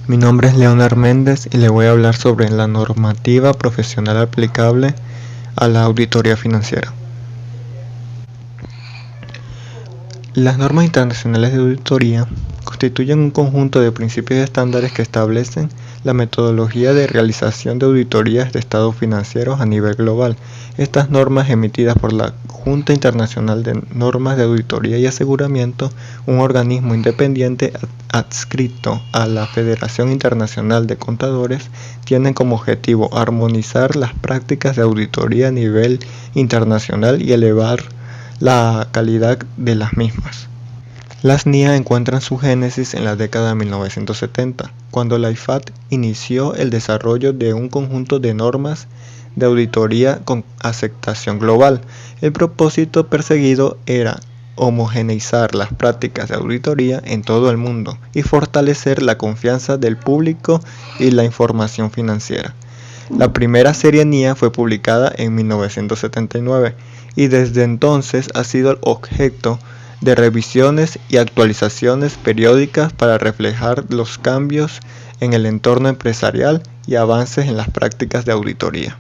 Mi nombre es Leonard Méndez y le voy a hablar sobre la normativa profesional aplicable a la auditoría financiera. Las normas internacionales de auditoría constituyen un conjunto de principios y estándares que establecen la metodología de realización de auditorías de estados financieros a nivel global. Estas normas, emitidas por la Junta Internacional de Normas de Auditoría y Aseguramiento, un organismo independiente adscrito a la Federación Internacional de Contadores, tienen como objetivo armonizar las prácticas de auditoría a nivel internacional y elevar la calidad de las mismas. Las NIA encuentran su génesis en la década de 1970, cuando la IFAT inició el desarrollo de un conjunto de normas de auditoría con aceptación global. El propósito perseguido era homogeneizar las prácticas de auditoría en todo el mundo y fortalecer la confianza del público y la información financiera. La primera serie NIA fue publicada en 1979 y desde entonces ha sido el objeto de revisiones y actualizaciones periódicas para reflejar los cambios en el entorno empresarial y avances en las prácticas de auditoría.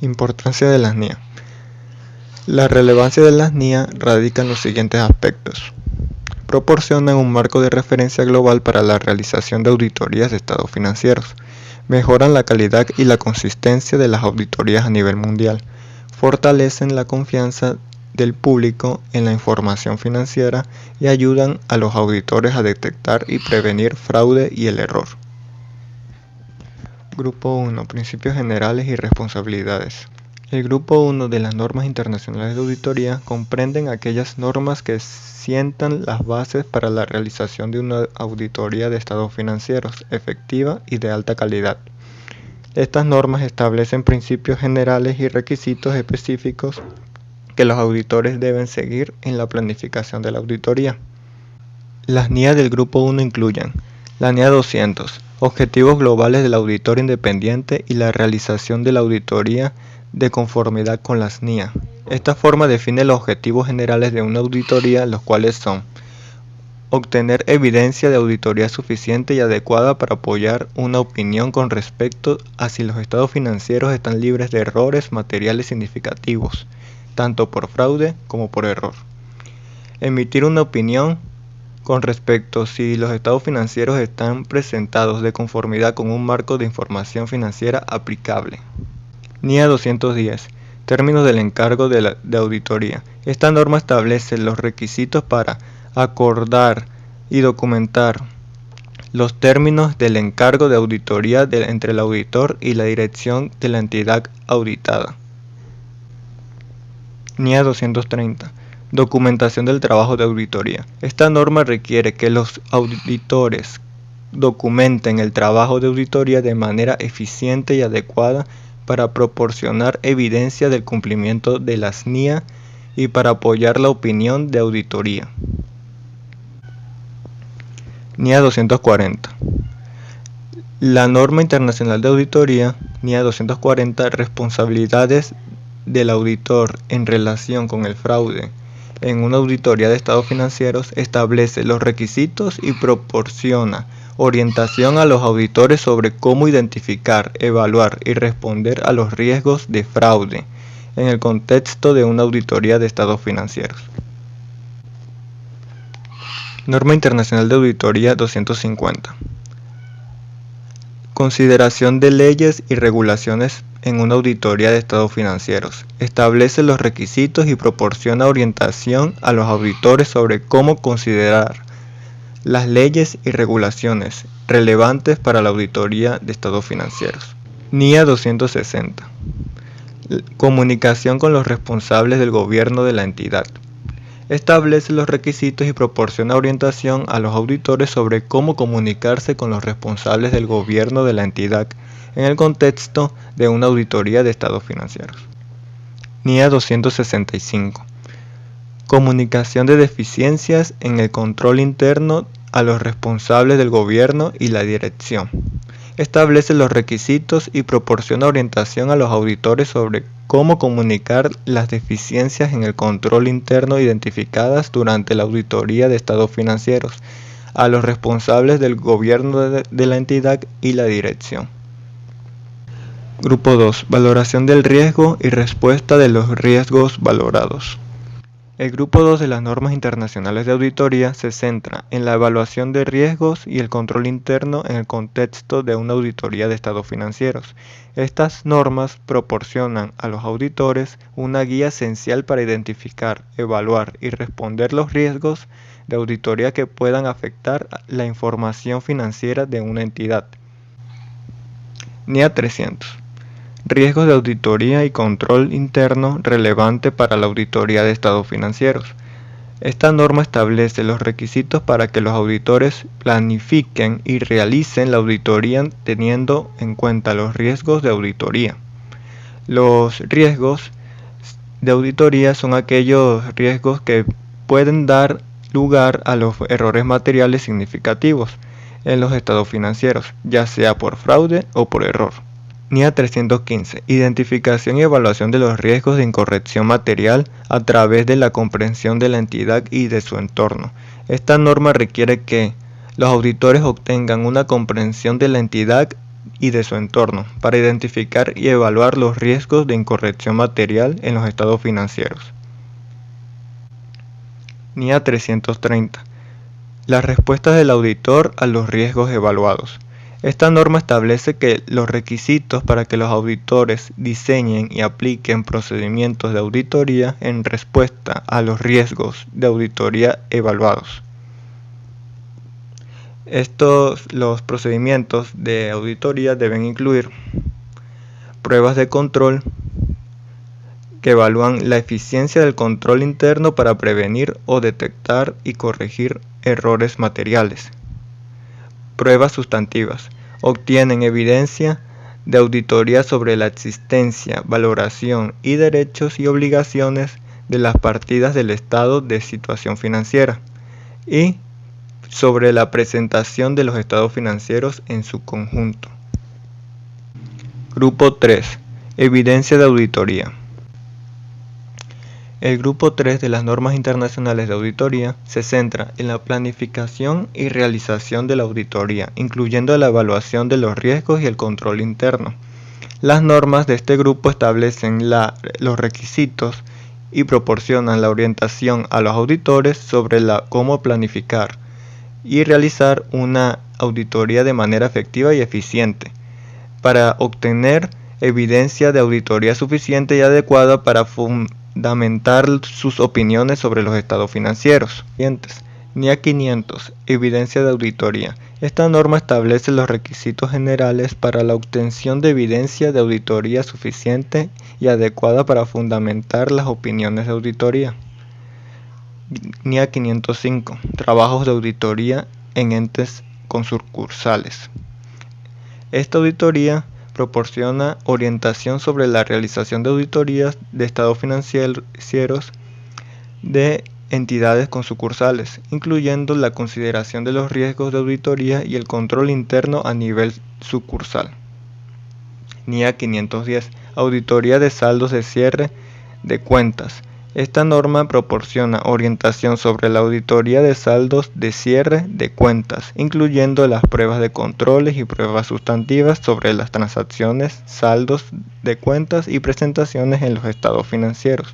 Importancia de las NIA. La relevancia de las NIA radica en los siguientes aspectos. Proporcionan un marco de referencia global para la realización de auditorías de estados financieros. Mejoran la calidad y la consistencia de las auditorías a nivel mundial. Fortalecen la confianza del público en la información financiera y ayudan a los auditores a detectar y prevenir fraude y el error. Grupo 1. Principios generales y responsabilidades. El Grupo 1 de las normas internacionales de auditoría comprenden aquellas normas que sientan las bases para la realización de una auditoría de estados financieros efectiva y de alta calidad. Estas normas establecen principios generales y requisitos específicos que los auditores deben seguir en la planificación de la auditoría. Las NIA del Grupo 1 incluyen la NIA 200, Objetivos Globales del Auditor Independiente y la realización de la auditoría de conformidad con las NIA. Esta forma define los objetivos generales de una auditoría, los cuales son: obtener evidencia de auditoría suficiente y adecuada para apoyar una opinión con respecto a si los estados financieros están libres de errores materiales significativos, tanto por fraude como por error. Emitir una opinión con respecto a si los estados financieros están presentados de conformidad con un marco de información financiera aplicable. NIA 210. Términos del encargo de auditoría. Esta norma establece los requisitos para acordar y documentar los términos del encargo de auditoría entre el auditor y la dirección de la entidad auditada. NIA 230. Documentación del trabajo de auditoría. Esta norma requiere que los auditores documenten el trabajo de auditoría de manera eficiente y adecuada para proporcionar evidencia del cumplimiento de las NIA y para apoyar la opinión de auditoría. NIA 240. La norma internacional de auditoría, NIA 240, responsabilidades del auditor en relación con el fraude en una auditoría de estados financieros, establece los requisitos y proporciona orientación a los auditores sobre cómo identificar, evaluar y responder a los riesgos de fraude en el contexto de una auditoría de estados financieros. Norma Internacional de Auditoría 250. Consideración de leyes y regulaciones en una auditoría de estados financieros. Establece los requisitos y proporciona orientación a los auditores sobre cómo considerar las leyes y regulaciones relevantes para la auditoría de estados financieros. NIA 260. Comunicación con los responsables del gobierno de la entidad. Establece los requisitos y proporciona orientación a los auditores sobre cómo comunicarse con los responsables del gobierno de la entidad en el contexto de una auditoría de estados financieros. NIA 265. Comunicación de deficiencias en el control interno a los responsables del gobierno y la dirección. Establece los requisitos y proporciona orientación a los auditores sobre cómo comunicar las deficiencias en el control interno identificadas durante la auditoría de estados financieros a los responsables del gobierno de la entidad y la dirección. Grupo 2. Valoración del riesgo y respuesta de los riesgos valorados. El grupo 2 de las normas internacionales de auditoría se centra en la evaluación de riesgos y el control interno en el contexto de una auditoría de estados financieros. Estas normas proporcionan a los auditores una guía esencial para identificar, evaluar y responder los riesgos de auditoría que puedan afectar la información financiera de una entidad. NIA 300. Riesgos de auditoría y control interno relevante para la auditoría de estados financieros. Esta norma establece los requisitos para que los auditores planifiquen y realicen la auditoría teniendo en cuenta los riesgos de auditoría. Los riesgos de auditoría son aquellos riesgos que pueden dar lugar a los errores materiales significativos en los estados financieros, ya sea por fraude o por error. NIA 315. Identificación y evaluación de los riesgos de incorrección material a través de la comprensión de la entidad y de su entorno. Esta norma requiere que los auditores obtengan una comprensión de la entidad y de su entorno para identificar y evaluar los riesgos de incorrección material en los estados financieros. NIA 330. Las respuestas del auditor a los riesgos evaluados. Esta norma establece que los requisitos para que los auditores diseñen y apliquen procedimientos de auditoría en respuesta a los riesgos de auditoría evaluados. Los procedimientos de auditoría deben incluir pruebas de control que evalúan la eficiencia del control interno para prevenir o detectar y corregir errores materiales. Pruebas sustantivas. Obtienen evidencia de auditoría sobre la existencia, valoración y derechos y obligaciones de las partidas del estado de situación financiera y sobre la presentación de los estados financieros en su conjunto. Grupo 3. Evidencia de auditoría. El grupo 3 de las normas internacionales de auditoría se centra en la planificación y realización de la auditoría, incluyendo la evaluación de los riesgos y el control interno. Las normas de este grupo establecen los requisitos y proporcionan la orientación a los auditores sobre cómo planificar y realizar una auditoría de manera efectiva y eficiente, para obtener evidencia de auditoría suficiente y adecuada para fundamentar sus opiniones sobre los estados financieros. NIA 500. Evidencia de auditoría. Esta norma establece los requisitos generales para la obtención de evidencia de auditoría suficiente y adecuada para fundamentar las opiniones de auditoría. NIA 505. Trabajos de auditoría en entes con sucursales. Esta auditoría proporciona orientación sobre la realización de auditorías de estados financieros de entidades con sucursales, incluyendo la consideración de los riesgos de auditoría y el control interno a nivel sucursal. NIA 510. Auditoría de saldos de cierre de cuentas. Esta norma proporciona orientación sobre la auditoría de saldos de cierre de cuentas, incluyendo las pruebas de controles y pruebas sustantivas sobre las transacciones, saldos de cuentas y presentaciones en los estados financieros.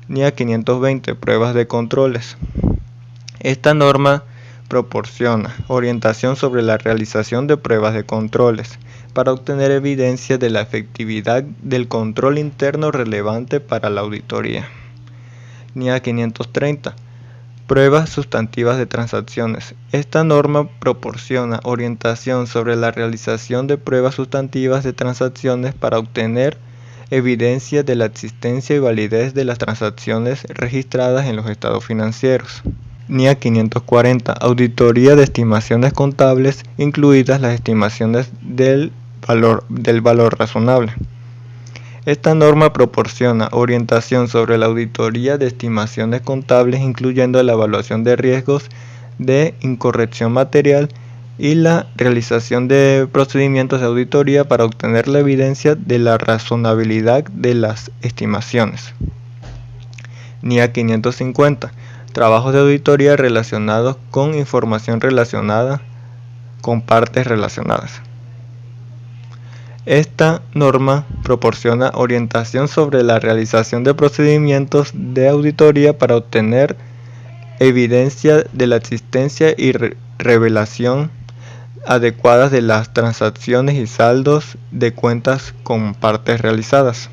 NIA 520. Pruebas de controles. Esta norma proporciona orientación sobre la realización de pruebas de controles para obtener evidencia de la efectividad del control interno relevante para la auditoría. NIA 530. Pruebas sustantivas de transacciones. Esta norma proporciona orientación sobre la realización de pruebas sustantivas de transacciones para obtener evidencia de la existencia y validez de las transacciones registradas en los estados financieros. NIA 540. Auditoría de estimaciones contables, incluidas las estimaciones del valor razonable. Esta norma proporciona orientación sobre la auditoría de estimaciones contables, incluyendo la evaluación de riesgos de incorrección material y la realización de procedimientos de auditoría para obtener la evidencia de la razonabilidad de las estimaciones. NIA 550. trabajos de auditoría relacionados con información relacionada con partes relacionadas. Esta norma proporciona orientación sobre la realización de procedimientos de auditoría para obtener evidencia de la existencia y revelación adecuadas de las transacciones y saldos de cuentas con partes realizadas.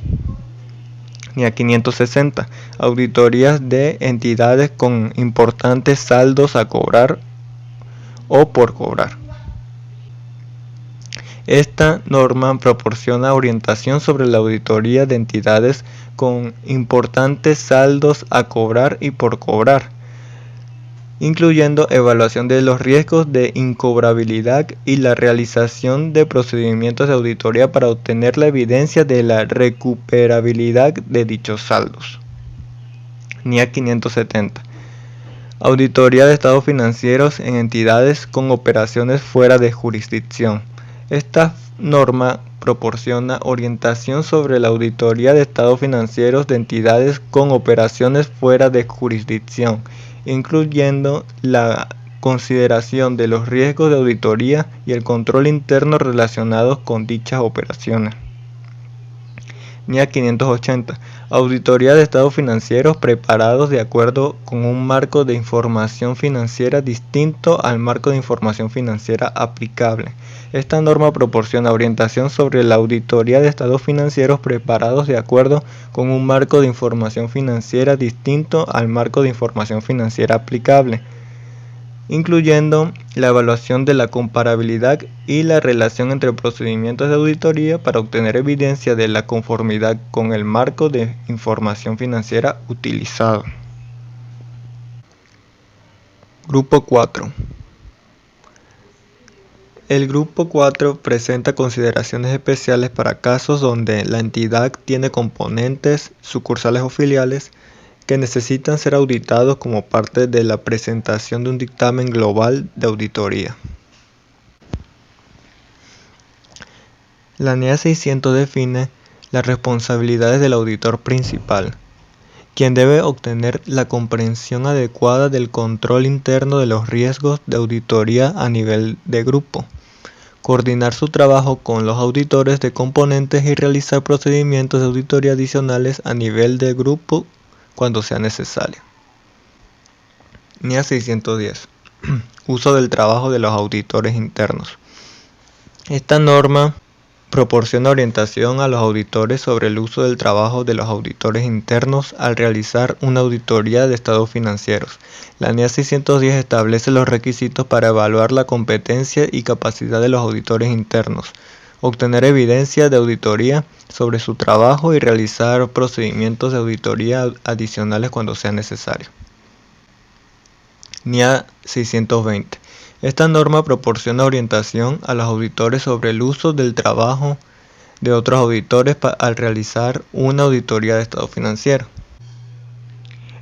NIA 560. Auditorías de entidades con importantes saldos a cobrar o por cobrar. Esta norma proporciona orientación sobre la auditoría de entidades con importantes saldos a cobrar y por cobrar, incluyendo evaluación de los riesgos de incobrabilidad y la realización de procedimientos de auditoría para obtener la evidencia de la recuperabilidad de dichos saldos. NIA 570. Auditoría de estados financieros en entidades con operaciones fuera de jurisdicción. Esta norma proporciona orientación sobre la auditoría de estados financieros de entidades con operaciones fuera de jurisdicción, incluyendo la consideración de los riesgos de auditoría y el control interno relacionados con dichas operaciones. NIA 580. Auditoría de estados financieros preparados de acuerdo con un marco de información financiera distinto al marco de información financiera aplicable. Esta norma proporciona orientación sobre la auditoría de estados financieros preparados de acuerdo con un marco de información financiera distinto al marco de información financiera aplicable, incluyendo la evaluación de la comparabilidad y la relación entre procedimientos de auditoría para obtener evidencia de la conformidad con el marco de información financiera utilizado. Grupo 4. El Grupo 4 presenta consideraciones especiales para casos donde la entidad tiene componentes, sucursales o filiales que necesitan ser auditados como parte de la presentación de un dictamen global de auditoría. La NIA 600 define las responsabilidades del auditor principal, quien debe obtener la comprensión adecuada del control interno de los riesgos de auditoría a nivel de grupo, coordinar su trabajo con los auditores de componentes y realizar procedimientos de auditoría adicionales a nivel de grupo cuando sea necesario. NIA 610. Uso del trabajo de los auditores internos. Esta norma proporciona orientación a los auditores sobre el uso del trabajo de los auditores internos al realizar una auditoría de estados financieros. La NIA 610 establece los requisitos para evaluar la competencia y capacidad de los auditores internos, obtener evidencia de auditoría sobre su trabajo y realizar procedimientos de auditoría adicionales cuando sea necesario. NIA 620. Esta norma proporciona orientación a los auditores sobre el uso del trabajo de otros auditores al realizar una auditoría de estado financiero.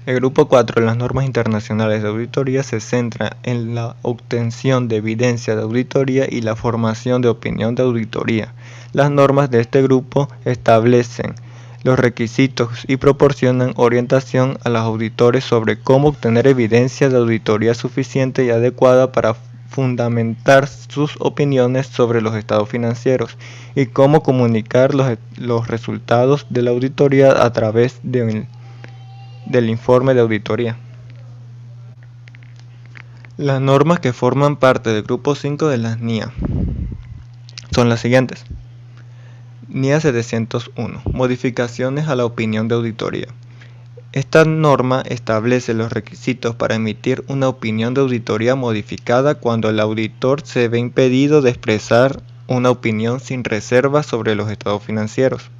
El Grupo 4 de las normas internacionales de auditoría se centra en la obtención de evidencia de auditoría y la formación de opinión de auditoría. Las normas de este grupo establecen los requisitos y proporcionan orientación a los auditores sobre cómo obtener evidencia de auditoría suficiente y adecuada para fundamentar sus opiniones sobre los estados financieros y cómo comunicar los resultados de la auditoría a través del informe de auditoría. Las normas que forman parte del grupo 5 de las NIA son las siguientes. NIA 701. Modificaciones a la opinión de auditoría. Esta norma establece los requisitos para emitir una opinión de auditoría modificada cuando el auditor se ve impedido de expresar una opinión sin reservas sobre los estados financieros.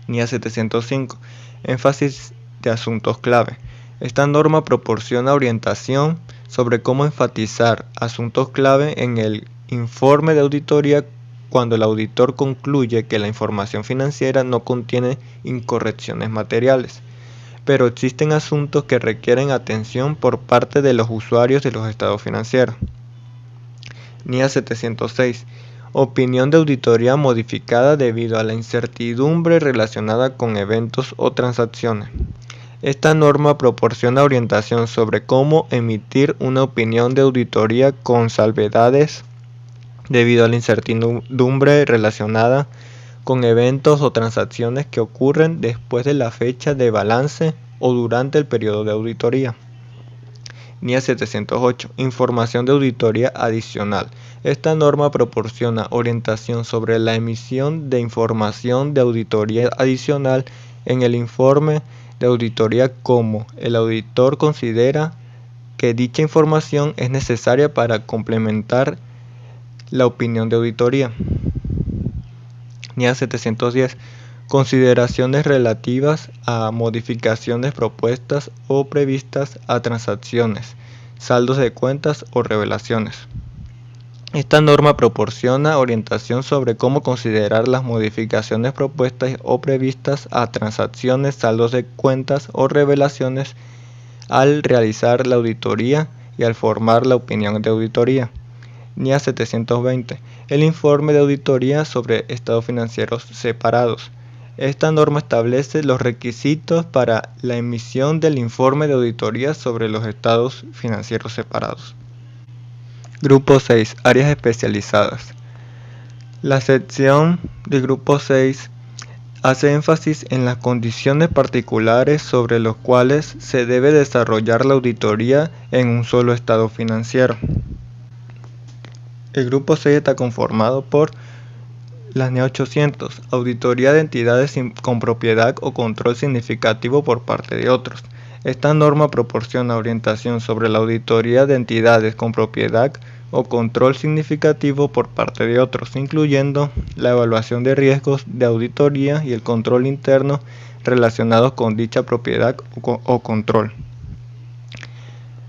NIA 705. Énfasis de asuntos clave. Esta norma proporciona orientación sobre cómo enfatizar asuntos clave en el informe de auditoría cuando el auditor concluye que la información financiera no contiene incorrecciones materiales, pero existen asuntos que requieren atención por parte de los usuarios de los estados financieros. NIA 706. Opinión de auditoría modificada debido a la incertidumbre relacionada con eventos o transacciones. Esta norma proporciona orientación sobre cómo emitir una opinión de auditoría con salvedades debido a la incertidumbre relacionada con eventos o transacciones que ocurren después de la fecha de balance o durante el periodo de auditoría. NIA 708. Información de auditoría adicional. Esta norma proporciona orientación sobre la emisión de información de auditoría adicional en el informe de auditoría como el auditor considera que dicha información es necesaria para complementar la opinión de auditoría. NIA 710. Consideraciones relativas a modificaciones propuestas o previstas a transacciones, saldos de cuentas o revelaciones. Esta norma proporciona orientación sobre cómo considerar las modificaciones propuestas o previstas a transacciones, saldos de cuentas o revelaciones al realizar la auditoría y al formar la opinión de auditoría. NIA 720. El informe de auditoría sobre estados financieros separados. Esta norma establece los requisitos para la emisión del informe de auditoría sobre los estados financieros separados. Grupo 6. Áreas especializadas. La sección del Grupo 6 hace énfasis en las condiciones particulares sobre los cuales se debe desarrollar la auditoría en un solo estado financiero. El Grupo 6 está conformado por las NIA 800, auditoría de entidades con propiedad o control significativo por parte de otros. Esta norma proporciona orientación sobre la auditoría de entidades con propiedad o control significativo por parte de otros, incluyendo la evaluación de riesgos de auditoría y el control interno relacionados con dicha propiedad o control.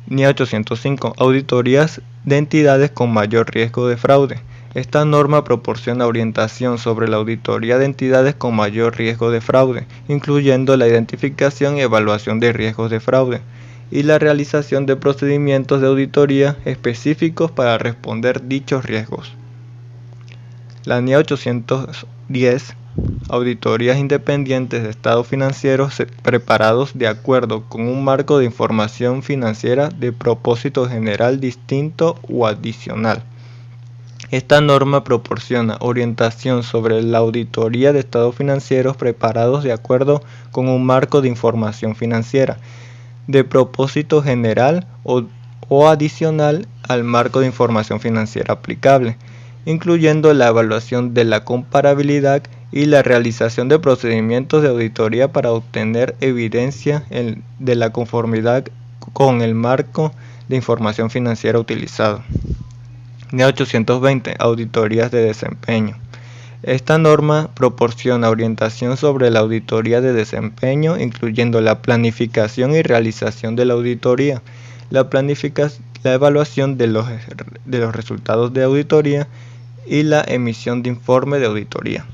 NIA 805. Auditorías de entidades con mayor riesgo de fraude. Esta norma proporciona orientación sobre la auditoría de entidades con mayor riesgo de fraude, incluyendo la identificación y evaluación de riesgos de fraude, y la realización de procedimientos de auditoría específicos para responder dichos riesgos. La NIA 810. Auditorías independientes de estados financieros preparados de acuerdo con un marco de información financiera de propósito general distinto o adicional. Esta norma proporciona orientación sobre la auditoría de estados financieros preparados de acuerdo con un marco de información financiera de propósito general o adicional al marco de información financiera aplicable, incluyendo la evaluación de la comparabilidad y la realización de procedimientos de auditoría para obtener evidencia de la conformidad con el marco de información financiera utilizado. NIA 820. Auditorías de desempeño. Esta norma proporciona orientación sobre la auditoría de desempeño, incluyendo la planificación y realización de la auditoría, la evaluación de los resultados de auditoría y la emisión de informe de auditoría.